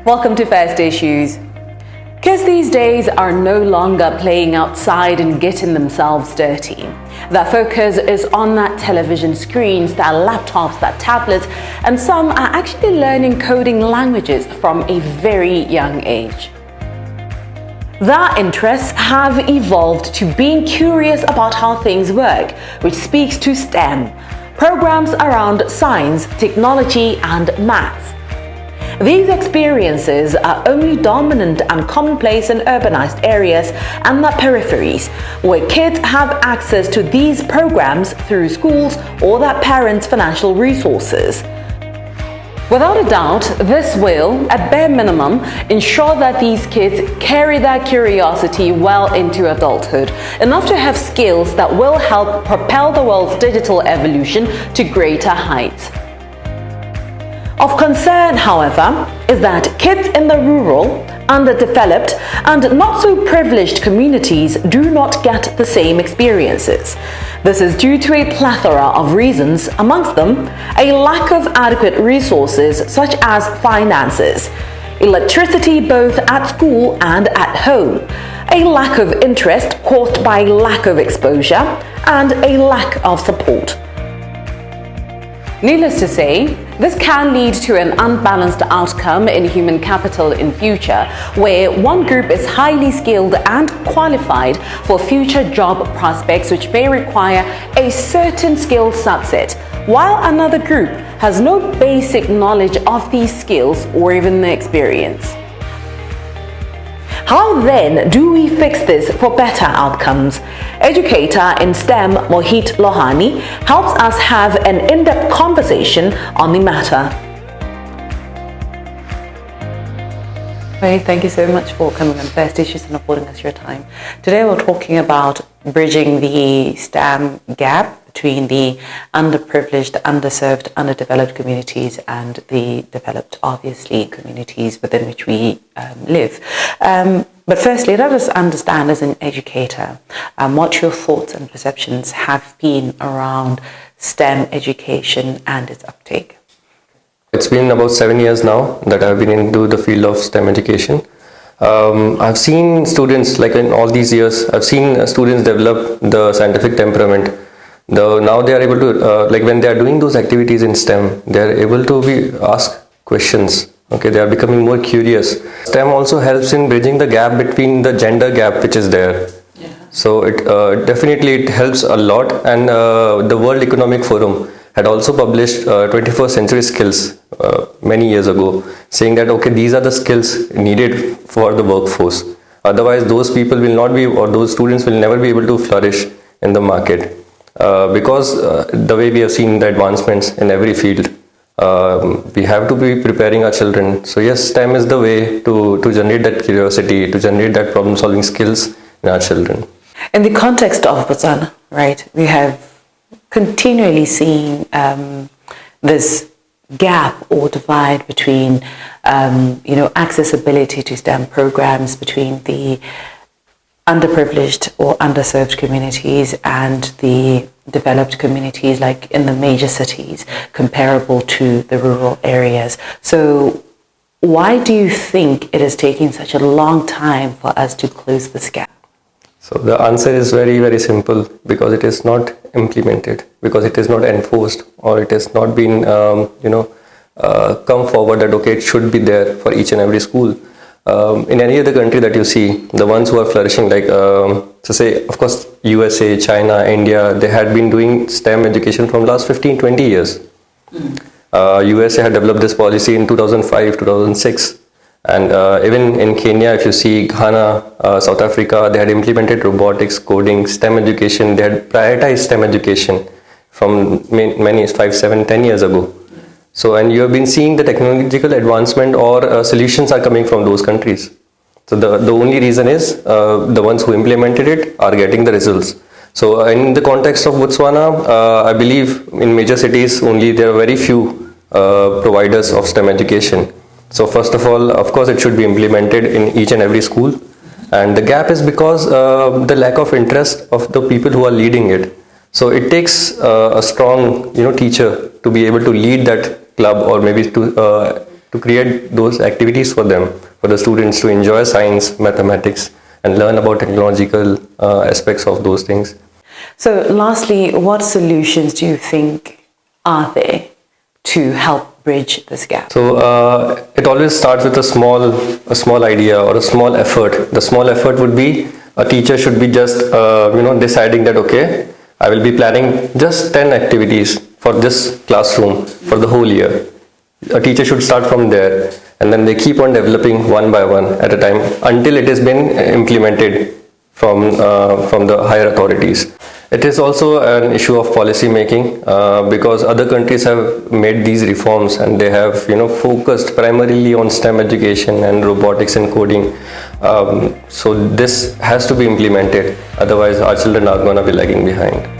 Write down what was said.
Welcome to First Issues. Kids these days are no longer playing outside and getting themselves dirty. Their focus is on that television screens, their laptops, their tablets, and some are actually learning coding languages from a very young age. Their interests have evolved to being curious about how things work, which speaks to STEM, programs around science, technology, and maths. These experiences are only dominant and commonplace in urbanized areas and the peripheries, where kids have access to these programs through schools or their parents' financial resources. Without a doubt, this will, at bare minimum, ensure that these kids carry their curiosity well into adulthood, enough to have skills that will help propel the world's digital evolution to greater heights. Of concern, however, is that kids in the rural, underdeveloped, and not so privileged communities do not get the same experiences. This is due to a plethora of reasons, amongst them a lack of adequate resources such as finances, electricity both at school and at home, a lack of interest caused by lack of exposure, and a lack of support. Needless to say, this can lead to an unbalanced outcome in human capital in future, where one group is highly skilled and qualified for future job prospects which may require a certain skill subset, while another group has no basic knowledge of these skills or even the experience. How then do we fix this for better outcomes? Educator in STEM Mohit Lohani helps us have an in-depth conversation on the matter. Hey, thank you so much for coming on First Issues and affording us your time. Today we're talking about bridging the STEM gap between the underprivileged, underserved, underdeveloped communities and the developed, obviously, communities within which we live. But firstly, let us understand as an educator what your thoughts and perceptions have been around STEM education and its uptake. It's been about 7 years now that I've been into the field of STEM education. I've seen students, like in all these years, I've seen students develop the scientific temperament. Now they are able to, like when they are doing those activities in STEM, they are able to ask questions. Okay, they are becoming more curious. STEM also helps in bridging the gap between the gender gap which is there. Yeah. So it definitely helps a lot. And the World Economic Forum had also published 21st century skills many years ago, saying that okay, these are the skills needed for the workforce. Otherwise, those people will not be, or those students will never be able to flourish in the market. Because the way we have seen the advancements in every field, we have to be preparing our children. So yes, STEM is the way to generate that curiosity, to generate that problem solving skills in our children. In the context of Botswana, right, we have continually seen this gap or divide between accessibility to STEM programs between the underprivileged or underserved communities and the developed communities, like in the major cities, comparable to the rural areas. So why do you think it is taking such a long time for us to close this gap? So the answer is very, very simple, because it is not implemented, because it is not enforced, or it has not been, come forward that okay, it should be there for each and every school. In any other country that you see, the ones who are flourishing, like so say, of course, USA, China, India, they had been doing STEM education from last 15-20 years. USA had developed this policy in 2005, 2006. And even in Kenya, if you see, Ghana, South Africa, they had implemented robotics, coding, STEM education. They had prioritized STEM education from many 5, 7, 10 years ago. So, and you have been seeing the technological advancement or solutions are coming from those countries. So the only reason is the ones who implemented it are getting the results. So in the context of Botswana, I believe in major cities only there are very few providers of STEM education. So first of all, of course, it should be implemented in each and every school. And the gap is because the lack of interest of the people who are leading it. So it takes a strong, teacher to be able to lead that club, or maybe to to create those activities for them, for the students to enjoy science, mathematics, and learn about technological aspects of those things. So lastly, what solutions do you think are there to help bridge this gap? So it always starts with a small idea or a small effort. The small effort would be a teacher should be just deciding that, okay, I will be planning just 10 activities for this classroom for the whole year. A teacher should start from there, and then they keep on developing one by one at a time until it has been implemented from the higher authorities. It is also an issue of policy making because other countries have made these reforms and they have focused primarily on STEM education and robotics and coding. So this has to be implemented, otherwise our children are going to be lagging behind.